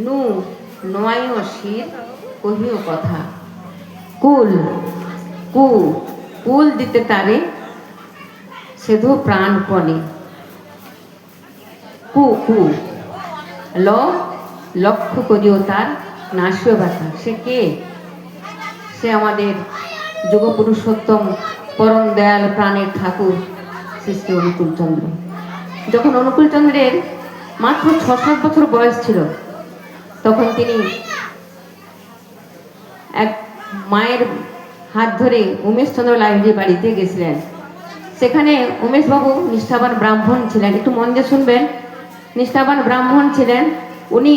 নু নয় শির কহিও কথা, কুল কু কুল দিতে তারে সেধু প্রাণপণে, কু কু ল লক্ষ্য করিও তার নাসীয় ব্যথা। সে কে? সে আমাদের যুগপুরুষোত্তম পরম দয়াল প্রাণের ঠাকুর শ্রী শ্রী অনুকূলচন্দ্র। যখন অনুকূলচন্দ্রের মাত্র 6-7 বছর বয়স ছিল, তখন তিনি এক মায়ের হাত ধরে উমেশচন্দ্র লাহিড়ী বাড়িতে গেছিলেন। সেখানে উমেশবাবু নিষ্ঠাবান ব্রাহ্মণ ছিলেন, একটু মন দিয়ে শুনবেন। নিষ্ঠাবান ব্রাহ্মণ ছিলেন, উনি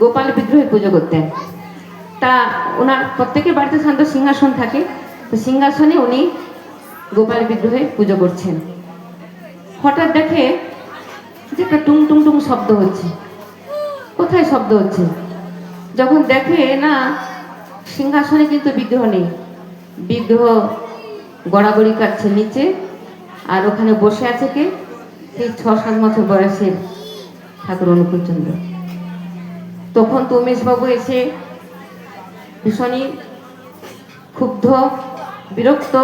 গোপাল বিগ্রহে পুজো করতেন। তা ওনার প্রত্যেকের বাড়িতে শান্ত সিংহাসন থাকে, তো সিংহাসনে উনি গোপাল বিগ্রহে পুজো করছেন। হঠাৎ দেখে যে একটা টুং টুং টুং শব্দ হচ্ছে। কোথায় শব্দ হচ্ছে? যখন দেখে না, সিংহাসনে কিন্তু বিগ্রহ নেই, বিগ্রহ গড়াগড়ি কাটছে নিচে, আর ওখানে বসে আছে কে? সেই 6-7 বছর বয়সের ঠাকুর অনুকূলচন্দ্র। তখন তো উমেশবাবু এসে ভীষণই ক্ষুব্ধ, বিরক্ত।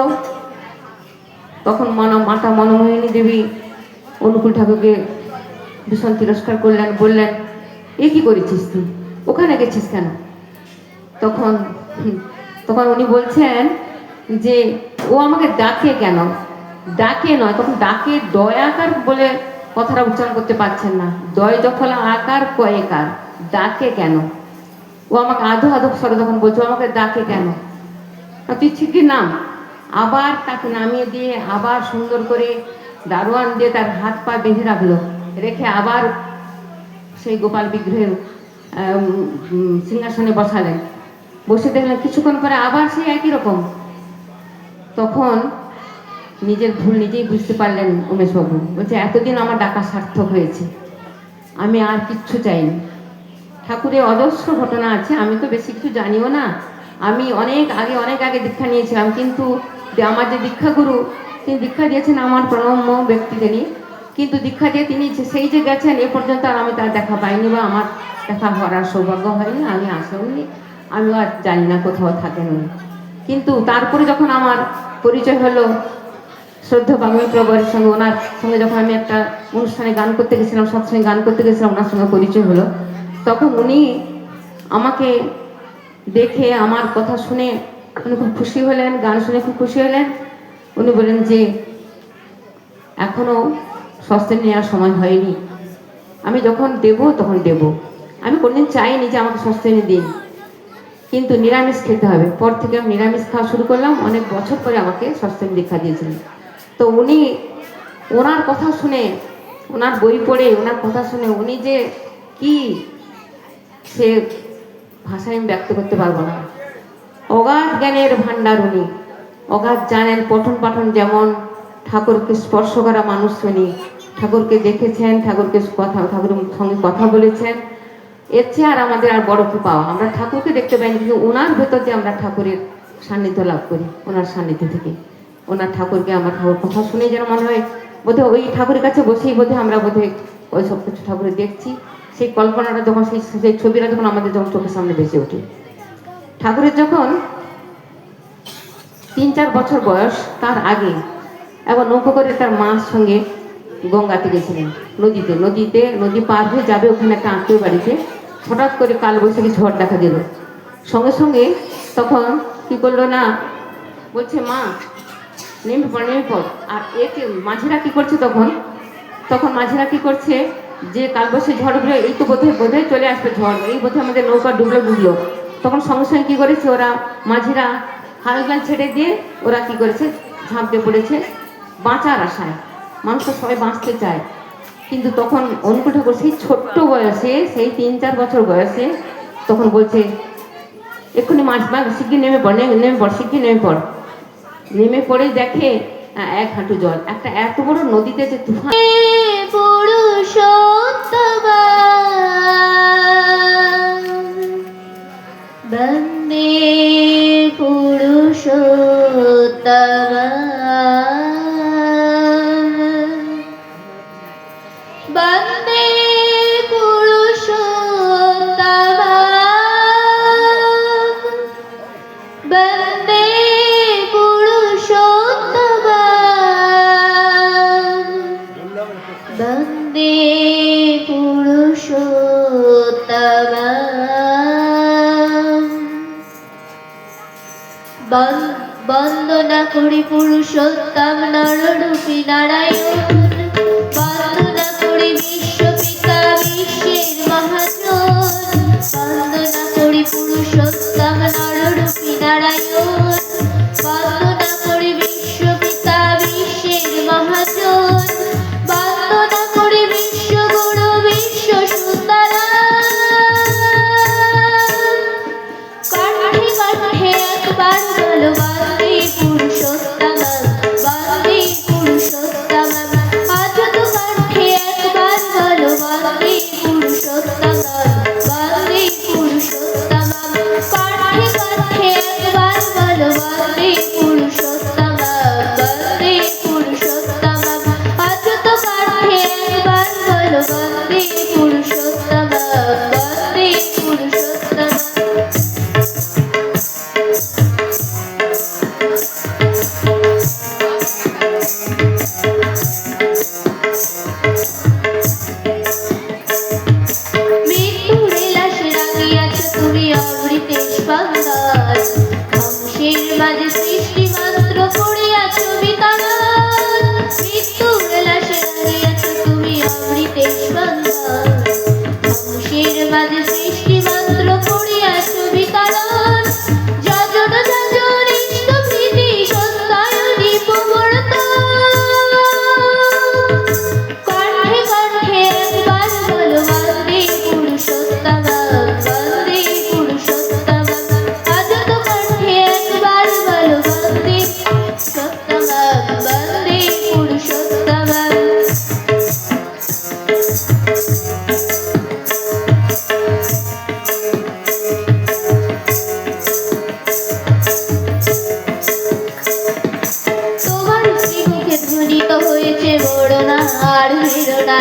তখন মাতা মনমোহিনী দেবী অনুকূল ঠাকুরকে ভীষণ তিরস্কার করলেন, বললেন, এ কি করেছিস তুই, ওখানে গেছিস কেন? তখন তখন উনি বলছেন যে ও আমাকে ডাকে কেন? ডাকে নয়, তখন ডাকে দয়াকার বলে কথাটা উচ্চারণ করতে পারছেন না। দয় দফলা আকার কয়েকার, ডাকে কেন? ও আমাকে আধো আধো স্বরে তখন বলছে, ও আমাকে ডাকে কেন? তুই ঠিকই নাম। আবার তাকে নামিয়ে দিয়ে আবার সুন্দর করে দারোয়ান দিয়ে তার হাত পা বেঁধে রাখলো, রেখে আবার সেই গোপাল বিগ্রহের সিংহাসনে বসালেন। বসে দেখলেন কিছুক্ষণ পরে আবার সেই একই রকম। তখন নিজের ভুল নিজেই বুঝতে পারলেন উমেশবাবু। বলছে, এতদিন আমার ডাকা সার্থক হয়েছে, আমি আর কিচ্ছু চাইনি। ঠাকুরের অজস্র ঘটনা আছে, আমি তো বেশি কিছু জানিও না। আমি অনেক আগে দীক্ষা নিয়েছিলাম, কিন্তু আমার যে দীক্ষাগুরু, তিনি দীক্ষা দিয়েছেন আমার প্রণম্য ব্যক্তি তিনি, কিন্তু দীক্ষা দিয়ে তিনি সেই যে গেছেন এ পর্যন্ত আর আমি তার দেখা পাইনি, বা আমার দেখা হওয়ার সৌভাগ্য হয়নি, আমি আসেননি, আমি আর জানি না কোথাও থাকেন উনি। কিন্তু তারপরে যখন আমার পরিচয় হলো শ্রদ্ধা বাঙালি প্রবরের সঙ্গে, ওনার সঙ্গে যখন আমি একটা অনুষ্ঠানে গান করতে গেছিলাম, সৎসঙ্গে গান করতে গেছিলাম, ওনার সঙ্গে পরিচয় হলো। তখন উনি আমাকে দেখে আমার কথা শুনে উনি খুব খুশি হলেন, গান শুনে খুব খুশি হলেন। উনি বলেন যে এখনো সস্তেন নেওয়ার সময় হয়নি, আমি যখন দেব তখন দেব। আমি কোনদিন চাইনি যে আমাকে সস্তেনে দিন, কিন্তু নিরামিষ খেতে হবে। পর থেকে আমি নিরামিষ খাওয়া শুরু করলাম, অনেক বছর পরে আমাকে সস্তেন দীক্ষা দিয়েছিলেন। তো উনি ওনার কথা শুনে, ওনার বই পড়ে, ওনার কথা শুনে উনি যে কি, সে ভাষায় আমি ব্যক্ত করতে পারবো না। অগাধ জ্ঞানের ভাণ্ডার উনি, অগাধ জানেন। পঠন পাঠন যেমন, ঠাকুরকে স্পর্শ করা মানুষ উনি, ঠাকুরকে দেখেছেন, ঠাকুরকে ঠাকুরের সঙ্গে কথা বলেছেন। এর চেয়ে আর আমাদের আর বড় কি পাওয়া? আমরা ঠাকুরকে দেখতে পাইনি, কিন্তু ওনার ভেতর দিয়ে আমরা ঠাকুরের সান্নিধ্য লাভ করি। ওনার সান্নিধ্য থেকে, ওনার ঠাকুরকে, আমার ঠাকুর কথা শুনে যেন মনে হয় বোধহয় ওই ঠাকুরের কাছে বসেই বোধহয় আমরা বোধহয় ওই সব কিছু ঠাকুরের দেখছি। সেই কল্পনাটা যখন, সেই ছবিটা যখন আমাদের যখন চোখের সামনে ভেসে ওঠে। ঠাকুরের যখন 3-4 বছর বয়স, তার আগে একবার নৌকো করে তার মার সঙ্গে গঙ্গাতে গেছিলেন, নদী পার হয়ে যাবে ওখানে একটা আত্মীয় বাড়িতে। হঠাৎ করে কালবৈশাখী ঝড় দেখা দিল। সঙ্গে সঙ্গে তখন কি করলো না, বলছে, মা নেমে পড়। আর একে মাঝিরা কি করছে, তখন মাঝিরা কি করছে, যে কালবৈশাখী ঝড় উঠলো, এই তো বোধহয় চলে আসবে ঝড়, এই বোধহয় আমাদের নৌকা ডুবলো। তখন সঙ্গে সঙ্গে কি করেছে ওরা, মাঝিরা হালকা ছেড়ে দিয়ে ওরা কি করেছে, ঝাঁপতে পড়েছে বাঁচার আশায়। মানুষ তো সবাই বাঁচতে চায়, কিন্তু তখন অনুকূল ঠাকুর সেই ছোট্ট বয়সে, সেই 3-4 বছর বয়সে তখন বলছে, এক্ষুনি মাছ শিগগির নেমে পড়, শিগগির নেমে পড়ে দেখে 1 হাঁটু জল। একটা এত বড় নদীতে যে তুফান। বন্দে পুরুষোত্তম, বন্দে পুরুষোত্তম। বন্দনা করি পুরুষোত্তম নররূপী নারায়ণ, বন্দনা করি বিশ্বপিতা বিশ্বের মহাজন, বন্দনা করি পুরুষোত্তম নররূপী নারায়ণ, বন্দনা করি বিশ্বপিতা বিশ্বের মহাজন, বন্দনা করি বিশ্বগুরু বিশ্ব সুন্দরা। কণ্ঠে কণ্ঠে একবার বলো বন্দে পুরুষোত্তম, বন্দে পুরুষোত্তম। আজ তো কণ্ঠে একবার বলো বন্দে পুরুষোত্তম, বন্দে পুরুষোত্তম। কণ্ঠে কণ্ঠে একবার বলো বন্দে পুরুষোত্তম, বন্দে পুরুষোত্তম। আজ তো কণ্ঠে একবার বলো বন্দে পুরুষোত্তম, বন্দে পুরুষোত্তম। মৃত্যুরে লাশে রাখিয়াছ তুমি অমৃতের স্পন্দন, ধ্বংসের মাঝে সৃষ্টি মাত্র করিয়াছ বিতরণ। মৃত্যুরে লাশে রাখিয়াছ তুমি অমৃতের স্পন্দন, ধ্বংসের মাঝে সৃষ্টি মাত্র করিয়াছ বিতরণ। যজন যজন ইষ্ট প্রীতি সত্যায়নী প্রবর্তন। কণ্ঠে কণ্ঠে একবার বলো বন্দে পুরুষোত্তম, বন্দে পুরুষোত্তম। আজ তো কণ্ঠে একবার বলো বন্দে পুরুষোত্তম, বন্দে পুরুষোত্তম। তোমার শ্রীমুখে ধ্বনিত হয়েছে মরণা আর বেরোনা,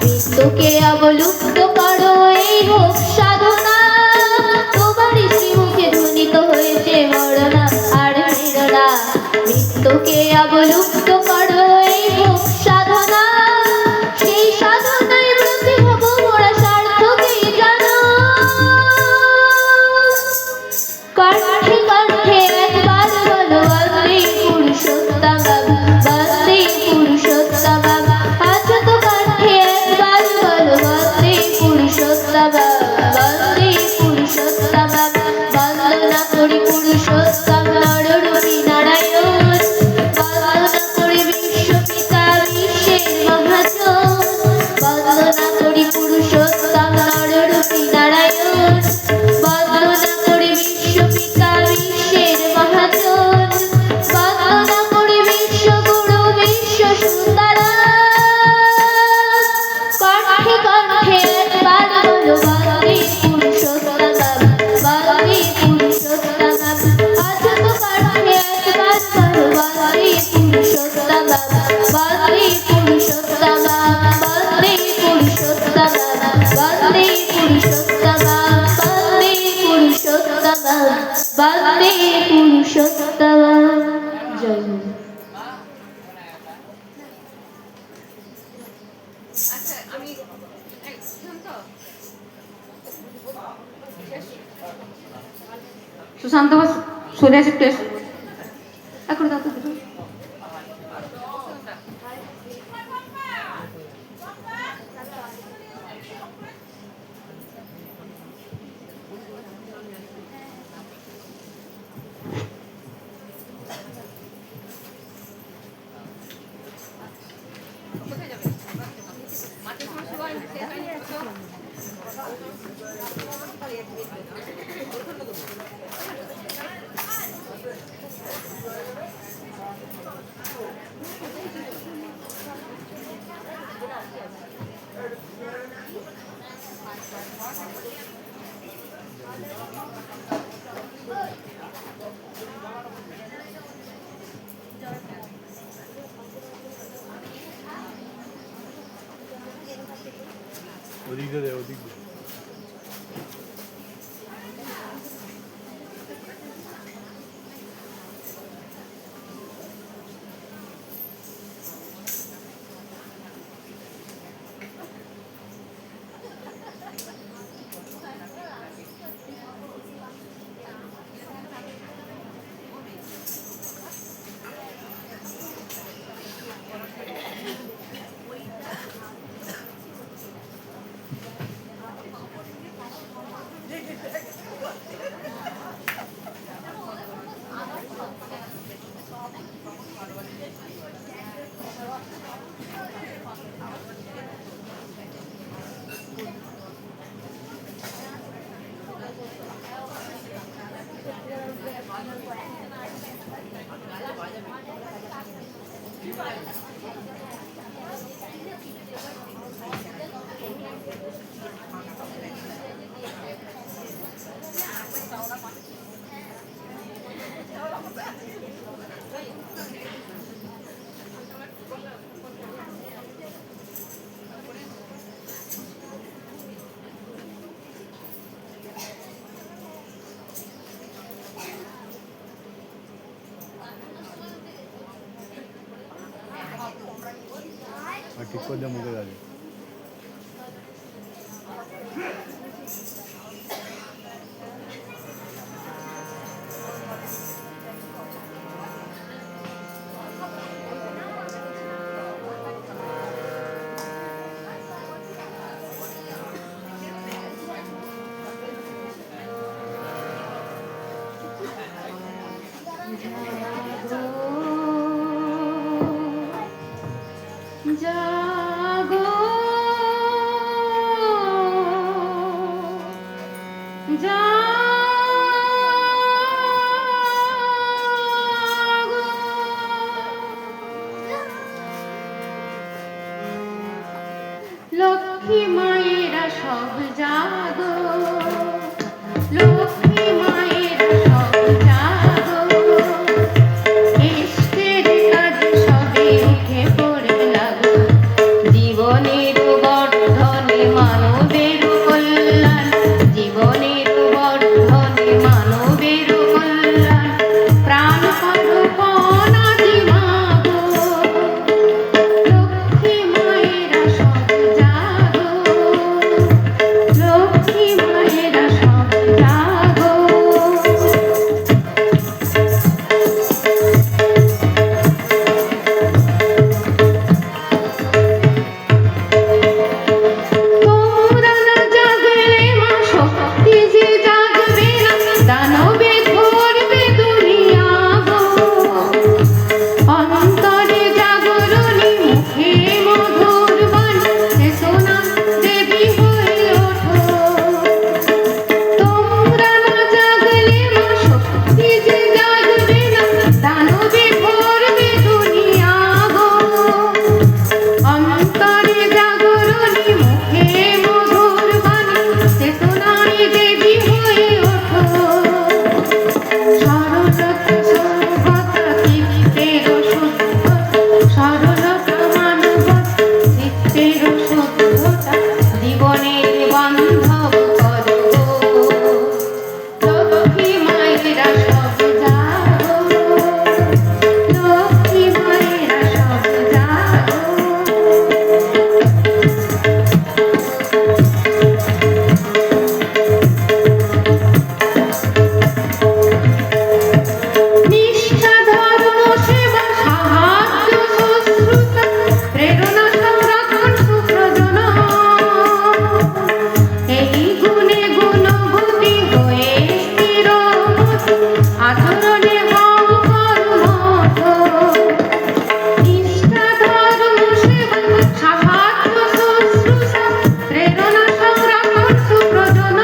মৃত্যুকে অবলুপ্ত করো এই হোক সাধনা। তোমার শ্রীমুখে ধ্বনিত হয়েছে মরণা আর বেরোনা, মৃত্যুকে অবলুপ্ত করো এই হোক সাধনা। সেই সাধনায় ব্রতী হব মোরা সার্থকে জানো। কণ্ঠে কণ্ঠে একবার বলো বন্দে পুরুষোত্তম, বন্দে পুরুষোত্তম। আজ তো কণ্ঠে একবার বলো বন্দে পুরুষোত্তম, বন্দে পুরুষোত্তম। বন্দনা করি পুরুষোত্তম নররূপী নারায়ণ, বন্দনা করি বিশ্বপিতা বিশ্বের মহাজন, বন্দনা করি পুরুষোত্তম নররূপী নারায়ণ, বন্দনা করি বিশ্বপিতা বিশ্বের মহাজন, বন্দনা করি বিশ্বগুরু বিশ্ব সুন্দরা। কণ্ঠে কণ্ঠে একবার বলো বন্দে পুরুষোত্তম, বন্দে পুরুষোত্তম। আজ তো কণ্ঠে একবার বলো বন্দে পুরুষোত্তম, বন্দে পুরুষোত্তম, বন্দে পুরুষোত্তম, বন্দে পুরুষোত্তম, বন্দে পুরুষোত্তম, বন্দে পুরুষোত্তম। জয় গুরু। সুশান্ত বাস সরে আসে একটু এসো। এখন দাও তো দুটো। ওদিক দিয়ে দে, ওদিক দিয়ে। আর ঠিক করে মুখে যাবে জাগো জাগো লক্ষ্মী মায়েরা সব জাগো লক্ষ্মী মায়েরা সব জাগো ইষ্টের কাজ সবে উঠে পড়ে লাগো জীবনের বর্ধনে মানবের কল্যাণ জীবনের বর্ধনে মানবের কল্যাণ প্রাণ পরপণ আজি মাগো লক্ষ্মী মায়েরা সব জাগো লক্ষ্মী মায়েরা সব জাগো তোমরা না জাগলে মা শক্তি যে জাগবে না দানবে ধরবে দুনিয়া গো অন্তরে জাগরণী মুখে মধুর বাণ চেতনা দেবী হয়ে ওঠো তোমরা না জাগলে মা শক্তি যে জাগবে না দানবে ধরবে দুনিয়া গো অন্তরে জাগরণী মুখে মধুর বাণী চেতনায় দেবী হয়ে ওঠো সরলতা সর্বতা চিত্তের শুদ্ধতা সরলতা মানবতা চিত্তের শুদ্ধতা জীবনের বান্ধব করো লক্ষ্মী মায়েরা সব জাগো লক্ষ্মী মায়েরা সব জাগো নিষ্ঠা ধর্ম সেবা সাহায্য শুশ্রূষা প্রেরণা সংরক্ষণ সুপ্রজন এই গুণে গুণবতী হয়ে স্থিরমতি আচরণে হও কর্মঠ নিষ্ঠা ধর্ম সেবা সাহায্য শুশ্রূষা প্রেরণা সংরক্ষণ সুপ্রজন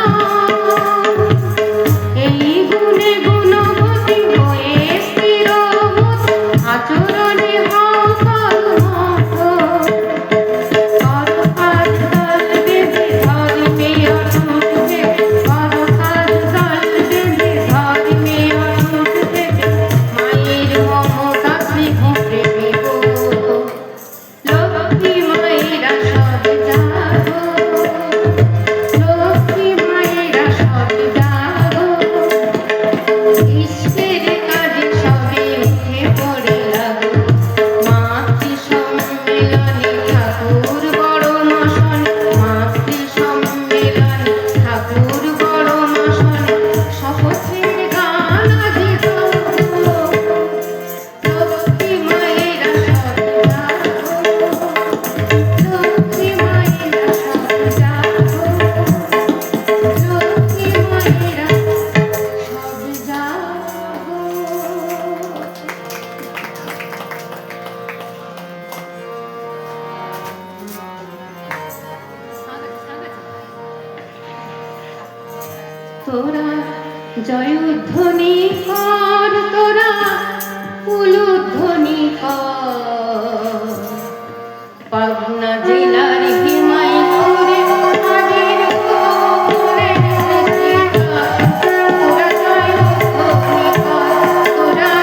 এই গুণে গুণবতী হয়ে স্থিরমতি আচরণে হও কর্মঠ করো কাজ দল বেঁধে ধর্মে অটুট থেকে করো কাজ দল বেঁধে ধর্মে অটুট থেকে মায়ের মমতা স্নেহ প্রেমে গো লক্ষ্মী মায়েরা সব জাগো লক্ষ্মী মায়েরা সব জাগো ইষ্টের কাজে সবে উঠে পড়ে লাগো মাতৃ সম্মেলনে ঠাকুর বড় মশনে মাতৃ সম্মেলনে ঠাকুর বড় মশনে শপথের গান আজি গাও লক্ষ্মী মায়েরা সব জাগো লক্ষ্মী মায়েরা সব জাগো লক্ষ্মী মায়েরা সব জাগো তোরা জয়ধ্বনি কর তোরা উলুধ্বনি কর পাবনা জেলার হিমাই করে আগের করে তোরা জয়ধ্বনি কর তোরা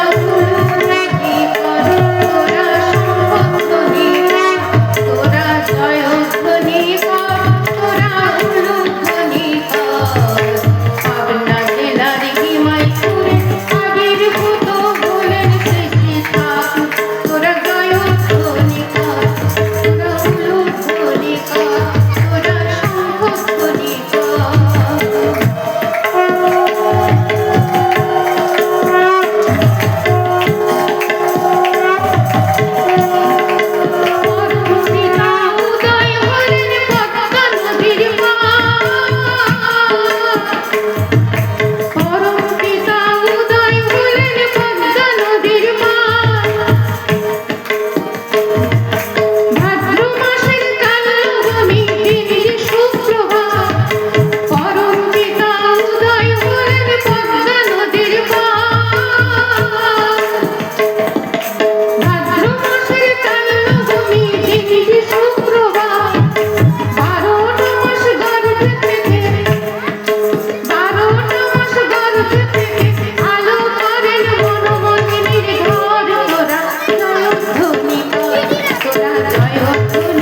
বন্ধুরে